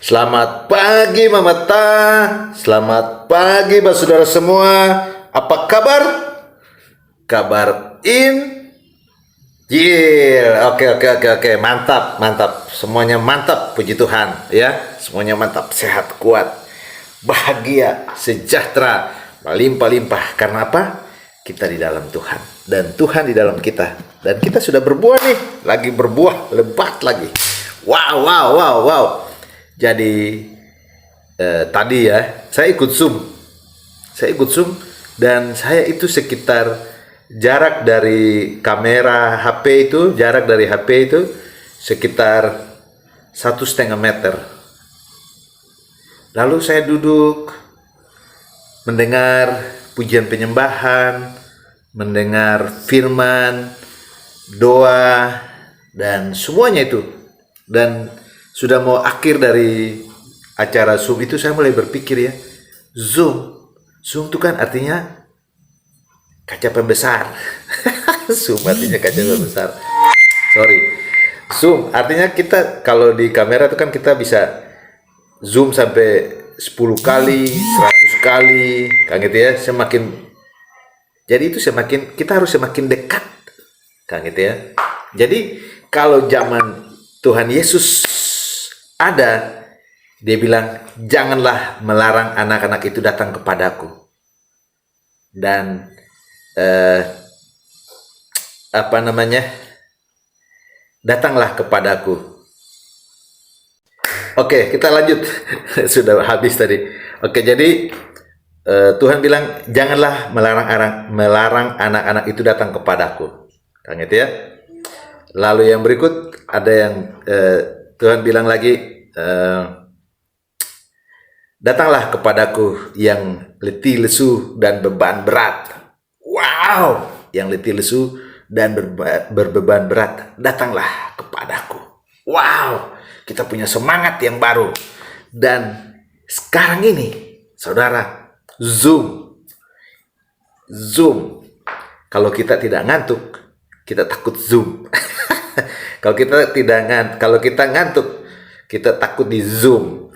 Selamat pagi Mama Ta, selamat pagi saudara semua. Apa kabar? Kabar Oke, mantap. Semuanya mantap, puji Tuhan ya. Semuanya mantap, sehat, kuat, bahagia, sejahtera, melimpah-limpah. Karena apa? Kita di dalam Tuhan dan Tuhan di dalam kita. Dan kita sudah berbuah nih, lagi berbuah lebat lagi. Wow. Jadi tadi ya, saya ikut Zoom dan saya itu sekitar jarak dari kamera HP itu, sekitar 1,5 meter. Lalu saya duduk mendengar pujian penyembahan, mendengar firman, doa, dan semuanya itu. Dan sudah mau akhir dari acara Zoom itu, saya mulai berpikir ya, Zoom itu kan artinya kaca pembesar. Zoom artinya kaca pembesar. Zoom artinya kita kalau di kamera itu kan kita bisa zoom sampai 10 kali, 100 kali, kan gitu ya. Kita harus semakin dekat, kan gitu ya. Jadi kalau zaman Tuhan Yesus ada, dia bilang, janganlah melarang anak-anak itu datang kepadaku. Dan datanglah kepadaku. Oke, kita lanjut. Sudah habis tadi. Oke, jadi Tuhan bilang, janganlah melarang anak-anak itu datang kepadaku. Kan gitu ya. Lalu yang berikut ada yang Tuhan bilang lagi, datanglah kepadaku yang letih lesu dan beban berat. Wow, yang letih lesu dan berbeban berat, datanglah kepadaku. Wow, kita punya semangat yang baru. Dan sekarang ini, saudara, Zoom. Kalau kita tidak ngantuk, kita takut Zoom. Kalau kita ngantuk, kita takut di Zoom.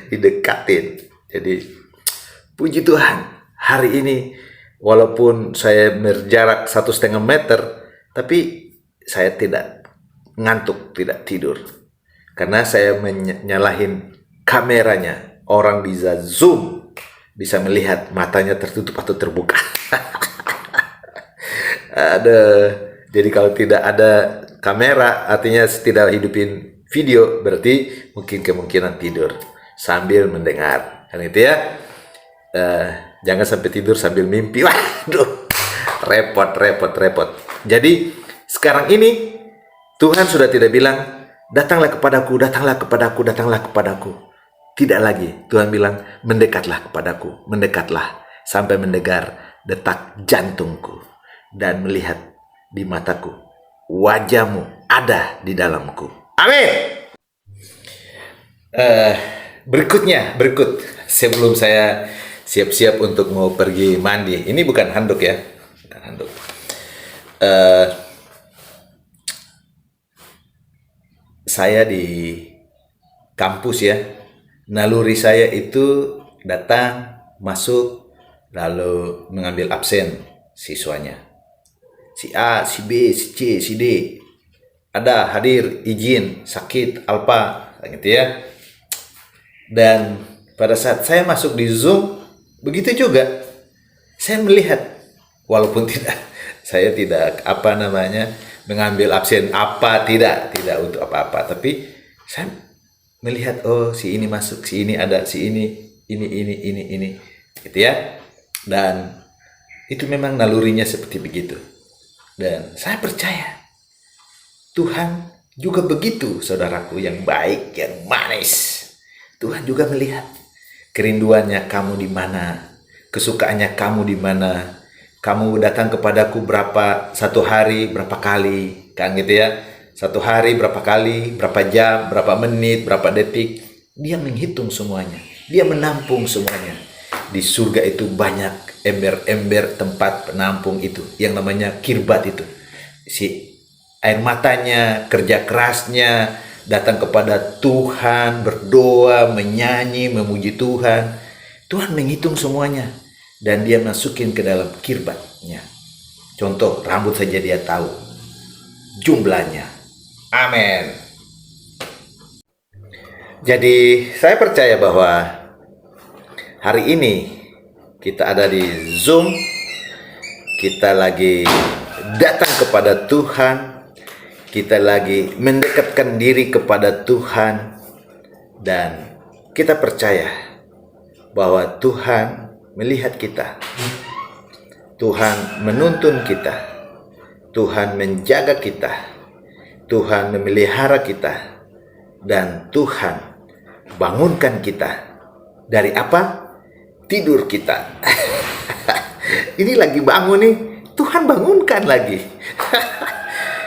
Didekatin. Jadi puji Tuhan, hari ini walaupun saya berjarak 1,5 meter, tapi saya tidak ngantuk, tidak tidur. Karena saya menyalahin kameranya. Orang bisa zoom, bisa melihat matanya tertutup atau terbuka. Jadi kalau tidak ada kamera, artinya tidak hidupin video, berarti kemungkinan tidur sambil mendengar, kan itu ya. Jangan sampai tidur sambil mimpi. Waduh, repot. Jadi sekarang ini Tuhan sudah tidak bilang, datanglah kepadaku. Tidak lagi. Tuhan bilang, mendekatlah kepadaku, sampai mendengar detak jantungku dan melihat di mataku, wajahmu ada di dalamku. Amin. Berikut sebelum saya siap-siap untuk mau pergi mandi. Ini bukan handuk ya, saya di kampus ya. Naluri saya itu datang, masuk, lalu mengambil absen siswanya. Si A, si B, si C, si D. Ada, hadir, izin, sakit, alpa, gitu ya. Dan pada saat saya masuk di Zoom, begitu juga. Saya melihat, walaupun saya tidak mengambil absen tidak untuk apa-apa, tapi saya melihat, oh si ini masuk, si ini ada, si ini, gitu ya. Dan itu memang nalurinya seperti begitu. Dan saya percaya Tuhan juga begitu, saudaraku yang baik, yang manis. Tuhan juga melihat kerinduannya kamu di mana, kesukaannya kamu di mana. Kamu datang kepadaku satu hari berapa kali, kan gitu ya. Satu hari berapa kali, berapa jam, berapa menit, berapa detik. Dia menghitung semuanya, dia menampung semuanya. Di surga itu banyak ember-ember tempat penampung itu, yang namanya kirbat itu. Si air matanya, kerja kerasnya, datang kepada Tuhan, berdoa, menyanyi, memuji Tuhan, Tuhan menghitung semuanya dan dia masukin ke dalam kirbatnya. Contoh, rambut saja dia tahu jumlahnya. Amin. Jadi saya percaya bahwa hari ini kita ada di Zoom, kita lagi datang kepada Tuhan, kita lagi mendekatkan diri kepada Tuhan, dan kita percaya bahwa Tuhan melihat kita, Tuhan menuntun kita, Tuhan menjaga kita, Tuhan memelihara kita, dan Tuhan bangunkan kita dari apa? Tidur kita. Ini lagi bangun nih, Tuhan bangunkan lagi.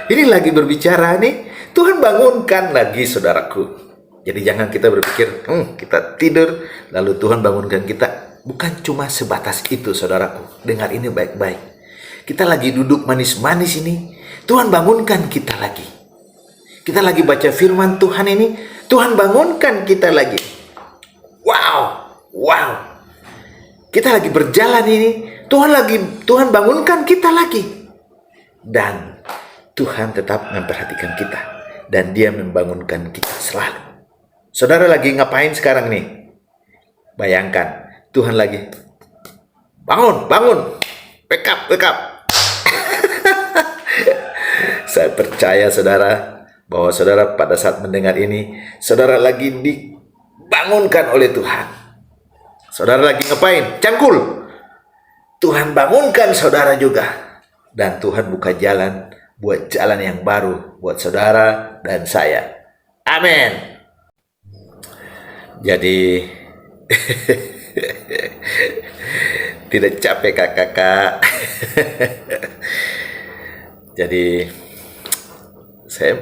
Ini lagi berbicara nih, Tuhan bangunkan lagi, saudaraku. Jadi jangan kita berpikir, kita tidur, lalu Tuhan bangunkan kita. Bukan cuma sebatas itu, saudaraku. Dengar ini baik-baik. Kita lagi duduk manis-manis ini, Tuhan bangunkan kita lagi. Kita lagi baca firman Tuhan ini, Tuhan bangunkan kita lagi. Wow. Kita lagi berjalan ini, Tuhan bangunkan kita lagi. Dan Tuhan tetap memperhatikan kita, dan Dia membangunkan kita selalu. Saudara lagi ngapain sekarang nih? Bayangkan, Tuhan lagi bangun, wake up. Saya percaya saudara, bahwa saudara pada saat mendengar ini, saudara lagi dibangunkan oleh Tuhan. Saudara lagi ngapain? Cangkul. Tuhan bangunkan saudara juga. Dan Tuhan buka jalan, buat jalan yang baru buat saudara dan saya. Amin. Jadi tidak capek kakak. Jadi saya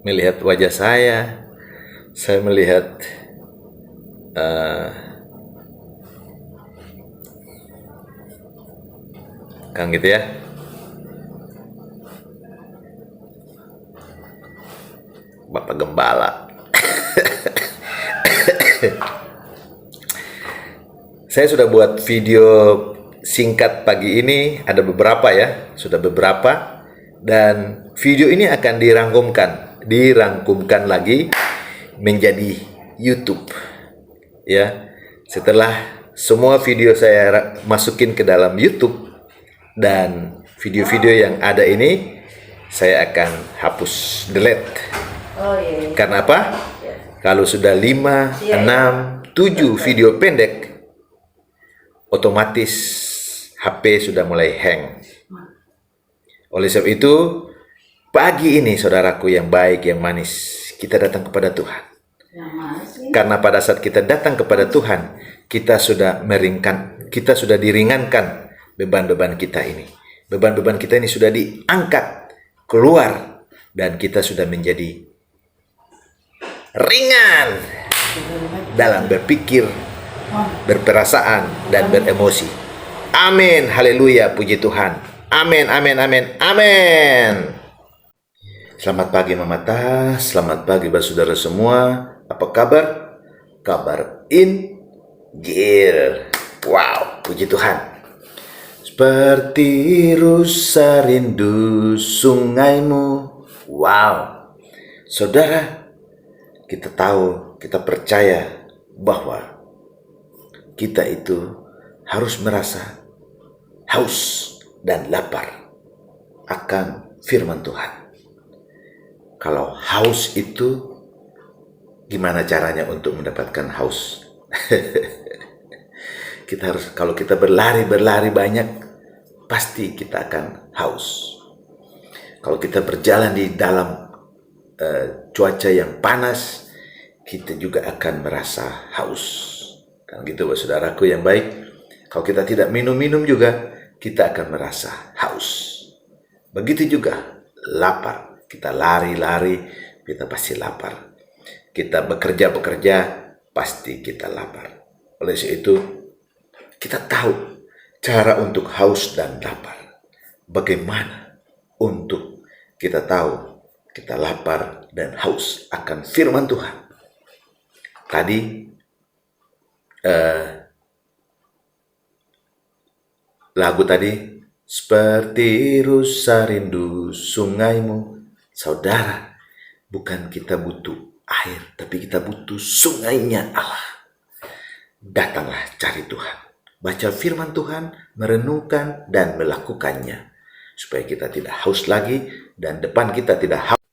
melihat wajah saya melihat Kang gitu ya. Bapak Gembala. Saya sudah buat video singkat pagi ini, ada beberapa ya, sudah beberapa, dan video ini akan dirangkumkan lagi menjadi YouTube ya. Setelah semua video saya masukin ke dalam YouTube, dan video-video yang ada ini saya akan hapus, delete. Karena apa? Kalau sudah 5, 6, 7 video pendek, otomatis HP sudah mulai hang. Oleh sebab itu, pagi ini saudaraku yang baik, yang manis, kita datang kepada Tuhan. Karena pada saat kita datang kepada Tuhan, kita sudah diringankan beban-beban kita ini. Beban-beban kita ini sudah diangkat keluar, dan kita sudah menjadi ringan dalam berpikir, berperasaan, dan beremosi. Amin, haleluya, puji Tuhan. Amin. Selamat pagi Mama Tas, selamat pagi saudara semua. Apa kabar? Kabar Injil. Wow, puji Tuhan. Seperti rusa rindu sungaimu. Wow, saudara, kita tahu, kita percaya bahwa kita itu harus merasa haus dan lapar akan firman Tuhan. Kalau haus itu, gimana caranya untuk mendapatkan haus? Kalau kita berlari banyak, pasti kita akan haus. Kalau kita berjalan di dalam cuaca yang panas, kita juga akan merasa haus. Kan gitu saudaraku yang baik. Kalau kita tidak minum juga, kita akan merasa haus. Begitu juga lapar. Kita lari, kita pasti lapar. Kita bekerja, pasti kita lapar. Oleh sebab itu, kita tahu cara untuk haus dan lapar. Bagaimana untuk kita tahu Kita lapar dan haus akan firman Tuhan. Tadi lagu tadi, seperti rusa rindu sungaimu. Saudara, bukan kita butuh air, tapi kita butuh sungainya Allah. Datanglah cari Tuhan. Baca firman Tuhan, merenungkan dan melakukannya. Supaya kita tidak haus lagi dan depan kita tidak haus.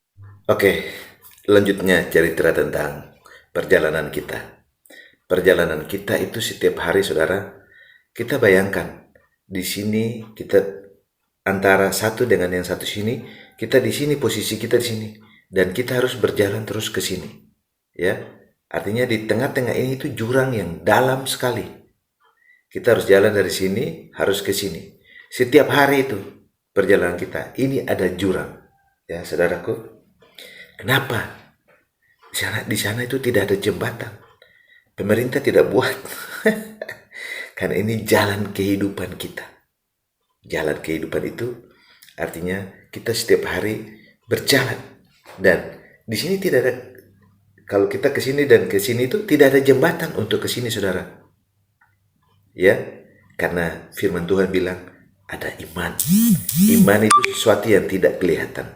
Oke, lanjutnya cerita tentang perjalanan kita. Perjalanan kita itu setiap hari, saudara. Kita bayangkan, di sini kita antara satu dengan yang satu sini, kita di sini, posisi kita di sini, dan kita harus berjalan terus ke sini. Ya, artinya di tengah-tengah ini itu jurang yang dalam sekali. Kita harus jalan dari sini, harus ke sini. Setiap hari itu perjalanan kita, ini ada jurang. Ya, saudaraku. Kenapa? Di sana itu tidak ada jembatan. Pemerintah tidak buat. Karena ini jalan kehidupan kita. Jalan kehidupan itu artinya kita setiap hari berjalan. Dan di sini tidak ada, kalau kita ke sini dan ke sini itu tidak ada jembatan untuk ke sini, saudara. Ya, karena firman Tuhan bilang ada iman. Iman itu sesuatu yang tidak kelihatan.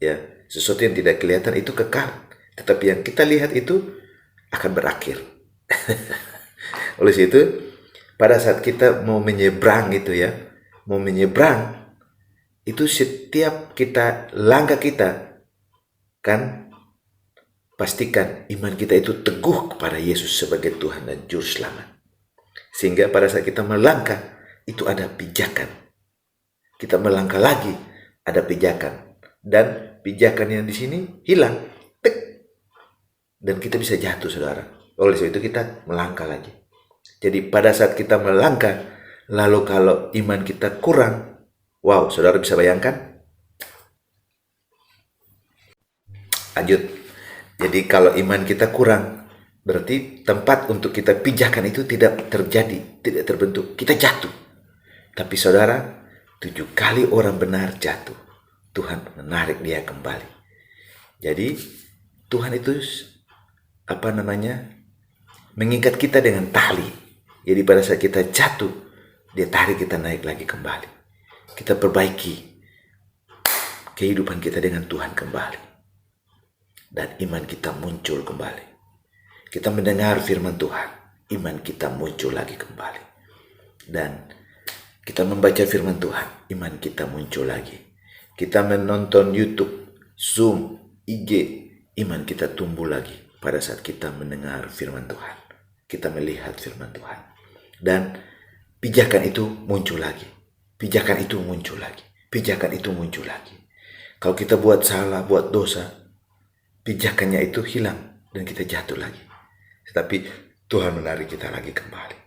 Ya, sesuatu yang tidak kelihatan itu kekal. Tetapi yang kita lihat itu akan berakhir. Oleh itu, pada saat kita mau menyeberang itu ya, mau menyeberang, itu setiap kita langkah kita, kan, pastikan iman kita itu teguh kepada Yesus sebagai Tuhan dan Juru Selamat. Sehingga pada saat kita melangkah, itu ada pijakan. Kita melangkah lagi, ada pijakan. Dan pijakan yang di sini hilang. Tek. Dan kita bisa jatuh, saudara. Oleh sebab itu kita melangkah lagi. Jadi pada saat kita melangkah, lalu kalau iman kita kurang, wow, saudara bisa bayangkan? Lanjut. Jadi kalau iman kita kurang, berarti tempat untuk kita pijakan itu tidak terjadi, tidak terbentuk. Kita jatuh. Tapi saudara, 7 kali orang benar jatuh, Tuhan menarik dia kembali. Jadi Tuhan itu mengikat kita dengan tali. Jadi pada saat kita jatuh, dia tarik kita naik lagi kembali. Kita perbaiki kehidupan kita dengan Tuhan kembali. Dan iman kita muncul kembali. Kita mendengar firman Tuhan, iman kita muncul lagi kembali. Dan kita membaca firman Tuhan, iman kita muncul lagi. Kita menonton YouTube, Zoom, IG, iman kita tumbuh lagi pada saat kita mendengar firman Tuhan. Kita melihat firman Tuhan. Dan pijakan itu muncul lagi. Pijakan itu muncul lagi. Pijakan itu muncul lagi. Kalau kita buat salah, buat dosa, pijakannya itu hilang dan kita jatuh lagi. Tetapi Tuhan menarik kita lagi kembali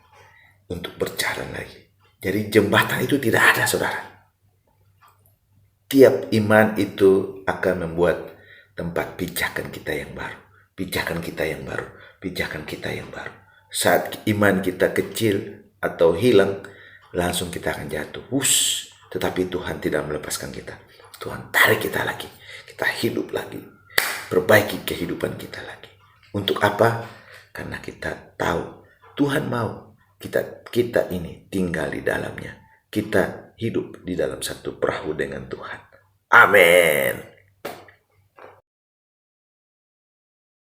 untuk berjalan lagi. Jadi jembatan itu tidak ada, saudara. Tiap iman itu akan membuat tempat pijakan kita yang baru. Pijakan kita yang baru. Pijakan kita yang baru. Saat iman kita kecil atau hilang, langsung kita akan jatuh. Tetapi Tuhan tidak melepaskan kita. Tuhan tarik kita lagi. Kita hidup lagi. Perbaiki kehidupan kita lagi. Untuk apa? Karena kita tahu Tuhan mau kita ini tinggal di dalamnya. Kita hidup di dalam satu perahu dengan Tuhan. Amin.